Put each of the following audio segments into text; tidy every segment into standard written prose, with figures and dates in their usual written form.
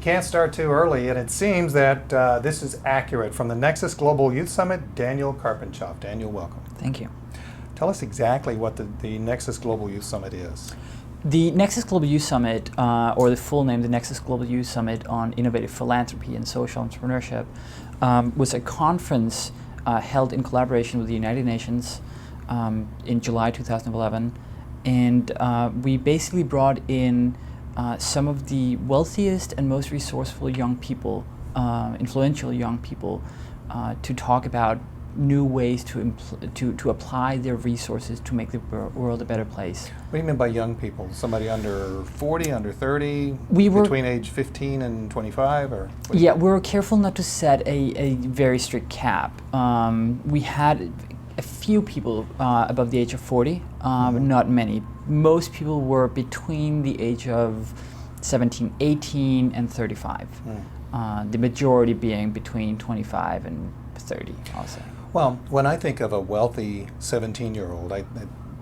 can't start too early, and it seems that this is accurate. From the Nexus Global Youth Summit, Daniel Karpantschof. Daniel, welcome. Thank you. Tell us exactly what the Nexus Global Youth Summit is. The Nexus Global Youth Summit, or the full name, the Nexus Global Youth Summit on Innovative Philanthropy and Social Entrepreneurship, was a conference held in collaboration with the United Nations in July 2011. And we basically brought in some of the wealthiest and most resourceful young people, influential young people, to talk about new ways to apply their resources to make the world a better place. What do you mean by young people? Somebody under 40, under 30, between age 15 and 25? Or yeah, we were careful not to set a very strict cap. We had a few people above the age of 40, not many. Most people were between the age of 17, 18, and 35. The majority being between 25 and 30, I'll say. Well, when I think of a wealthy 17-year-old,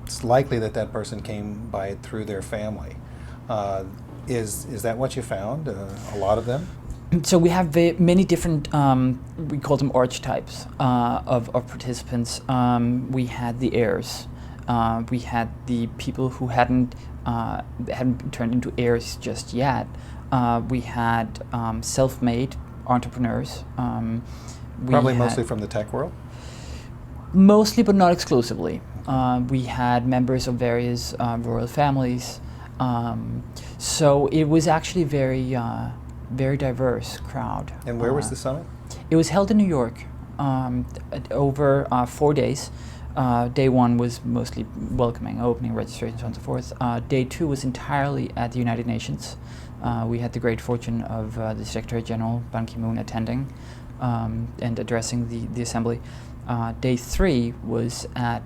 it's likely that that person came by it through their family. Is that what you found, a lot of them? So we have many different, we call them archetypes of participants. We had the heirs. We had the people who hadn't turned into heirs just yet. We had self-made entrepreneurs. Probably mostly from the tech world? Mostly, but not exclusively. We had members of various royal families. So it was actually very diverse crowd. And where was the summit? It was held in New York over 4 days. Day one was mostly welcoming, opening, registration, so on and so forth. Day two was entirely at the United Nations. We had the great fortune of the Secretary General Ban Ki-moon attending and addressing the assembly. Day three was at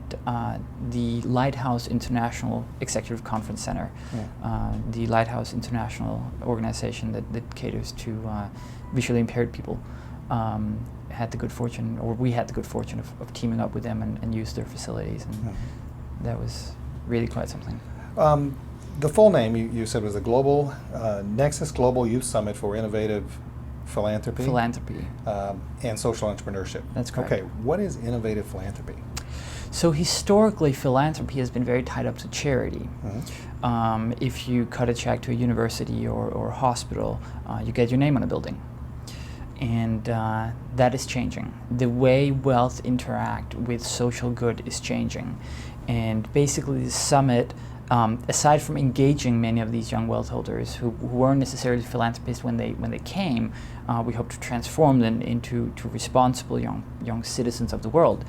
the Lighthouse International Executive Conference Center, the Lighthouse International organization that caters to visually impaired people. Had the good fortune, or we had the good fortune of teaming up with them and use their facilities, and that was really quite something. The full name you said was the Global Nexus Global Youth Summit for Innovative Philanthropy? Philanthropy. And social entrepreneurship. That's correct. Okay, what is innovative philanthropy? So historically, philanthropy has been very tied up to charity. If you cut a check to a university or hospital, you get your name on a building. And that is changing. The way wealth interact with social good is changing. And basically the summit, aside from engaging many of these young wealth holders who weren't necessarily philanthropists when they came, we hope to transform them into responsible young citizens of the world.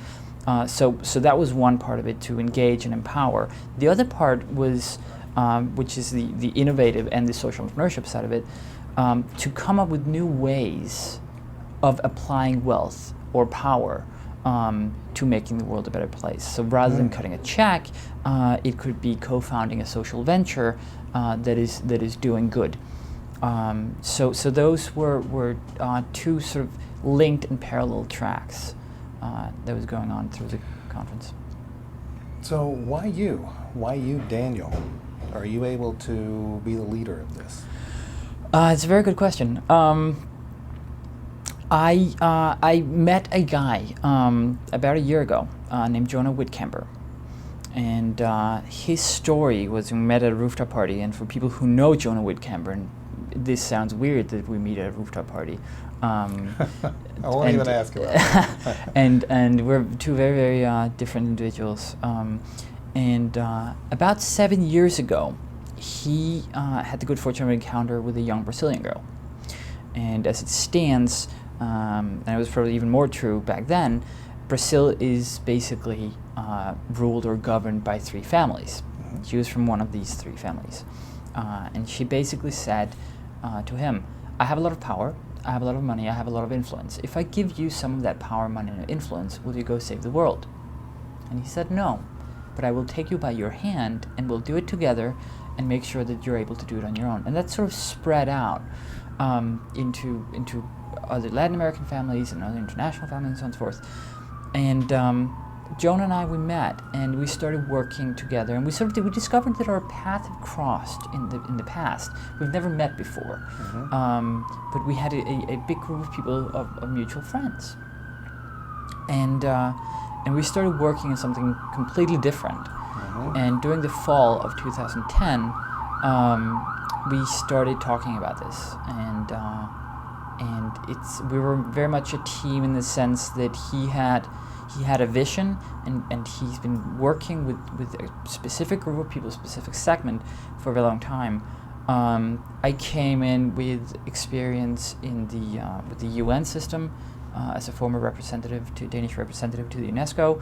So that was one part of it, to engage and empower. The other part was, which is the innovative and the social entrepreneurship side of it, to come up with new ways of applying wealth or power to making the world a better place. So rather than cutting a check, it could be co-founding a social venture that is doing good. So those were two sort of linked and parallel tracks that was going on through the conference. So why you? Why you, Daniel? Are you able to be the leader of this? It's a very good question. I met a guy about a year ago named Jonah Whitcamber, and his story was, we met at a rooftop party. And for people who know Jonah Whitcamber, and this sounds weird that we meet at a rooftop party. I won't even ask about that. and we're two very different individuals. About 7 years ago, he had the good fortune of an encounter with a young Brazilian girl. And as it stands, and it was probably even more true back then, Brazil is basically ruled or governed by three families. She was from one of these three families. And she basically said to him, I have a lot of power, I have a lot of money, I have a lot of influence. If I give you some of that power, money, and influence, will you go save the world? And he said, no, but I will take you by your hand and we'll do it together and make sure that you're able to do it on your own. And that sort of spread out into other Latin American families and other international families and so on and so forth. And Joan and I, we met and we started working together, and we discovered that our paths have crossed in the past. We've never met before, but we had a big group of people of mutual friends, and we started working on something completely different. And during the fall of 2010, we started talking about this, and we were very much a team in the sense that he had a vision, and he's been working with a specific group of people, a specific segment, for a very long time. I came in with experience in with the UN system as a former Danish representative to the UNESCO,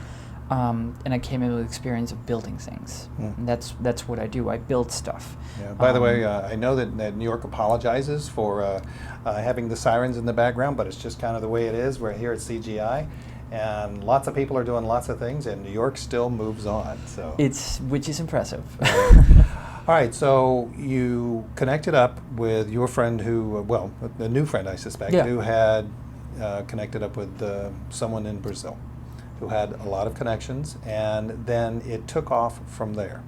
and I came in with experience of building things. And that's what I do. I build stuff. Yeah. By the way, I know that New York apologizes for having the sirens in the background, but it's just kind of the way it is. We're here at CGI. And lots of people are doing lots of things, and New York still moves on. So which is impressive. All right, so you connected up with your friend who, well, a new friend, I suspect, who had connected up with someone in Brazil who had a lot of connections, and then it took off from there.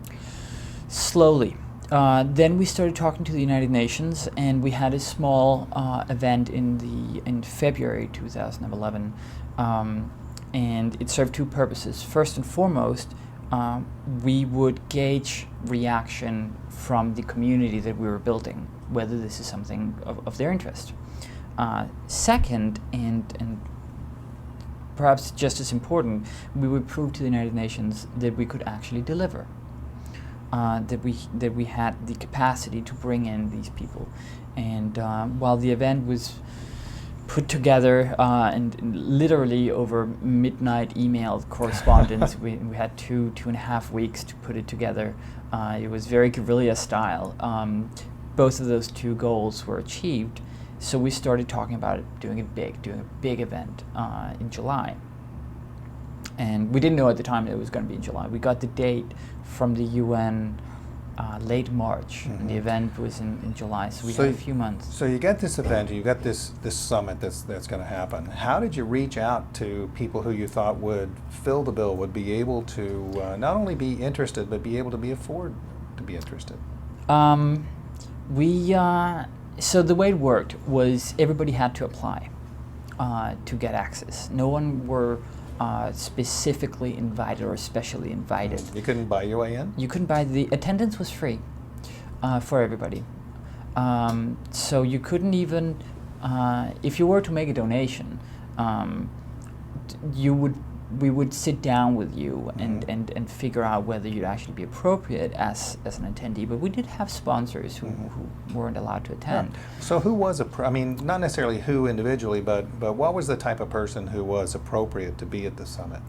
Slowly. Then we started talking to the United Nations, and we had a small event in February 2011. And it served two purposes. First and foremost, we would gauge reaction from the community that we were building, whether this is something of their interest. Second, and perhaps just as important, we would prove to the United Nations that we could actually deliver, that we had the capacity to bring in these people. And while the event was put together and literally over midnight email correspondence, we had two and a half weeks to put it together. It was very guerrilla style. Both of those two goals were achieved, so we started talking about it, doing a big event in July. And we didn't know at the time that it was going to be in July. We got the date from the UN late March, and the event was in July, so we had a few months. So you got this event, you got this summit that's going to happen. How did you reach out to people who you thought would fill the bill, would be able to not only be interested, but be able to afford to be interested? So the way it worked was everybody had to apply to get access. No one were specifically invited or specially invited. You couldn't buy your way in? You couldn't buy. The attendance was free for everybody. So you couldn't even, if you were to make a donation, we would sit down with you and figure out whether you'd actually be appropriate as an attendee. But we did have sponsors who weren't allowed to attend. Yeah. So who was I mean, not necessarily who individually, but what was the type of person who was appropriate to be at the summit?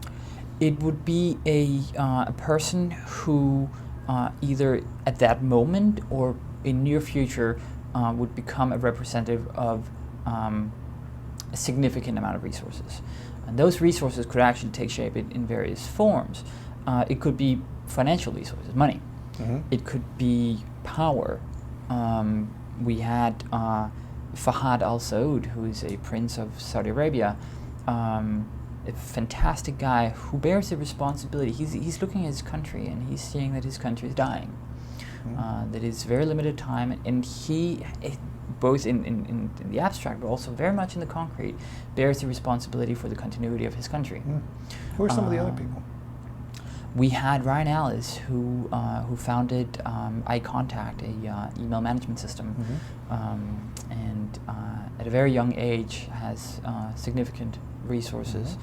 It would be a person who either at that moment or in near future would become a representative of a significant amount of resources. And those resources could actually take shape in various forms. It could be financial resources, money. It could be power. We had Fahad Al Saud, who is a prince of Saudi Arabia, a fantastic guy who bears the responsibility. He's looking at his country and he's seeing that his country is dying. That is very limited time, and he, both in the abstract but also very much in the concrete, bears the responsibility for the continuity of his country. Who are some of the other people? We had Ryan Ellis, who founded iContact, a email management system, and at a very young age has significant resources.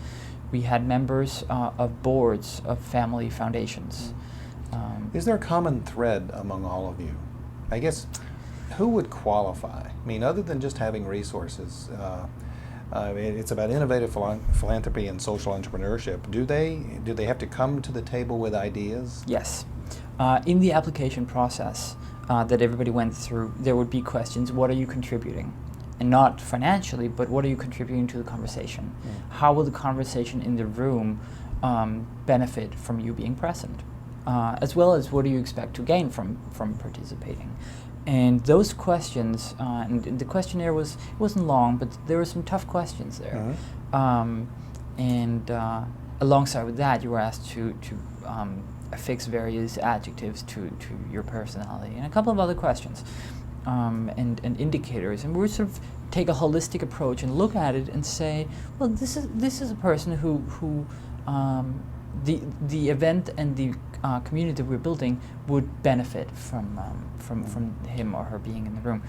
We had members of boards of family foundations. Is there a common thread among all of you? I guess, who would qualify? I mean, other than just having resources, it's about innovative philanthropy and social entrepreneurship. Do they have to come to the table with ideas? Yes. In the application process that everybody went through, there would be questions: what are you contributing? And not financially, but what are you contributing to the conversation? How will the conversation in the room benefit from you being present? As well as what do you expect to gain from participating? And those questions, and the questionnaire wasn't long, but there were some tough questions there. alongside with that, you were asked to affix various adjectives to your personality and a couple of other questions and indicators. And we would sort of take a holistic approach and look at it and say, well, this is a person who the event and the community that we're building would benefit from him or her being in the room.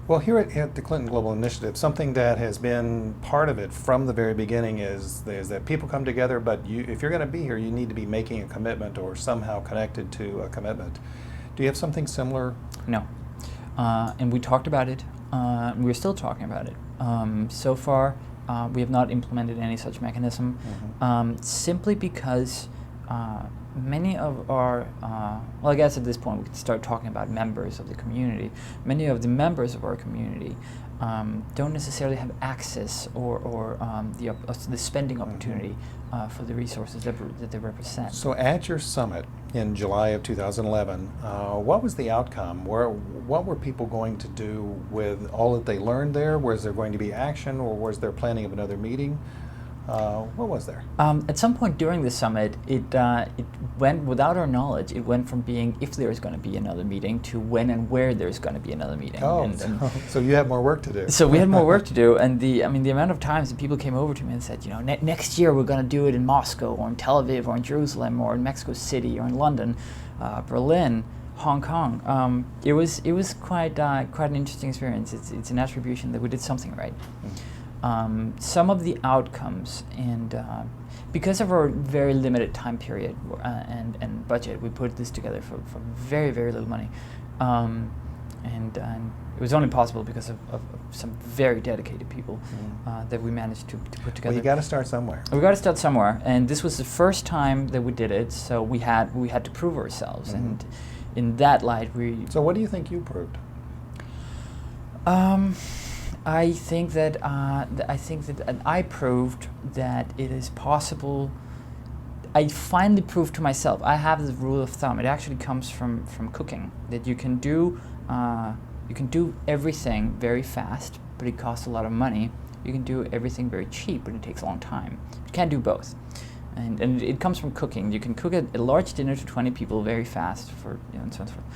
Well, here at the Clinton Global Initiative, something that has been part of it from the very beginning is that people come together, but if you're going to be here, you need to be making a commitment or somehow connected to a commitment. Do you have something similar? No. And we talked about it. We're still talking about it. So far, we have not implemented any such mechanism, simply because many of our, well, I guess at this point we could start talking about members of the community. Many of the members of our community don't necessarily have access or the spending opportunity for the resources that they represent. So at your summit in July of 2011, what was the outcome? What were people going to do with all that they learned there? Was there going to be action, or was there planning of another meeting? What was there? At some point during the summit, it went, without our knowledge, it went from being if there's going to be another meeting to when and where there's going to be another meeting. Oh, so you have more work to do. So we had more work to do, and the amount of times that people came over to me and said, next year we're going to do it in Moscow or in Tel Aviv or in Jerusalem or in Mexico City or in London, Berlin, Hong Kong. It was quite an interesting experience. It's an attribution that we did something right. Some of the outcomes, and because of our very limited time period and budget, we put this together for very, very little money. And it was only possible because of some very dedicated people that we managed to put together. Well, you got to start somewhere. We got to start somewhere, and this was the first time that we did it, so we had to prove ourselves, and in that light, we. So, what do you think you proved? I think that I proved that it is possible. I finally proved to myself. I have the rule of thumb. It actually comes from cooking, that you can do everything very fast, but it costs a lot of money. You can do everything very cheap, but it takes a long time. You can't do both, and it comes from cooking. You can cook a large dinner to 20 people very fast and so on and so forth.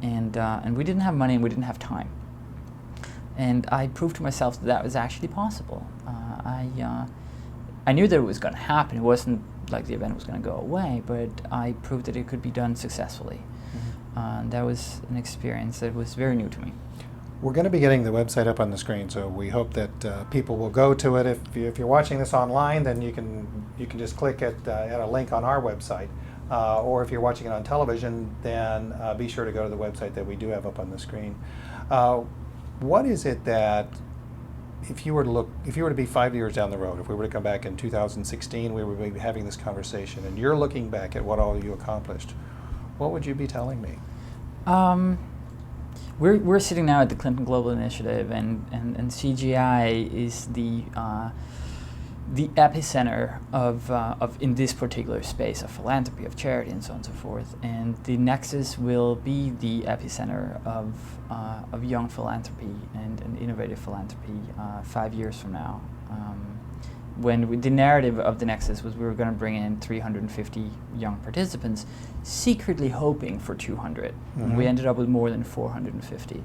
And we didn't have money and we didn't have time. And I proved to myself that was actually possible. I knew that it was going to happen. It wasn't like the event was going to go away, but I proved that it could be done successfully. And that was an experience that was very new to me. We're going to be getting the website up on the screen, so we hope that people will go to it. If you're watching this online, then you can just click at a link on our website. Or if you're watching it on television, then be sure to go to the website that we do have up on the screen. What is it that, if you were to be 5 years down the road, if we were to come back in 2016, we would be having this conversation, and you're looking back at what all you accomplished, what would you be telling me? We're sitting now at the Clinton Global Initiative, and CGI is the epicenter of in this particular space of philanthropy, of charity, and so on and so forth. And the Nexus will be the epicenter of young philanthropy and innovative philanthropy 5 years from now. The narrative of the Nexus was we were going to bring in 350 young participants, secretly hoping for 200. And we ended up with more than 450.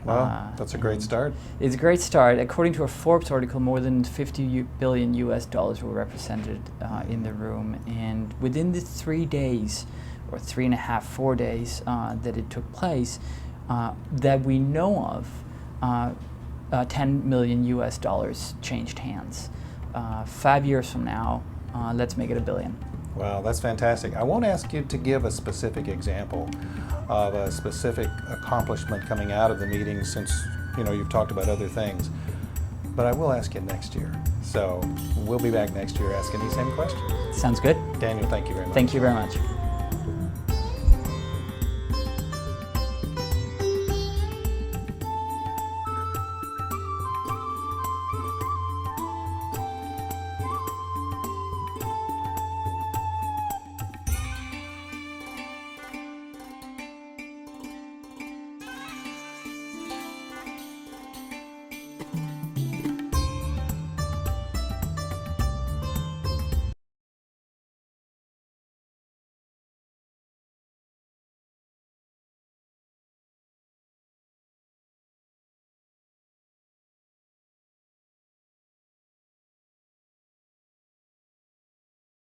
Wow, that's a great start. It's a great start. According to a Forbes article, more than $50 billion were represented in the room. And within the 3 days, or 3.5, 4 days that it took place, that we know of, $10 million changed hands. 5 years from now, let's make it $1 billion. Wow, that's fantastic. I won't ask you to give a specific example of a specific accomplishment coming out of the meeting, since you've talked about other things, but I will ask you next year. So we'll be back next year asking these same questions. Sounds good. Daniel, thank you very much. Thank you very much.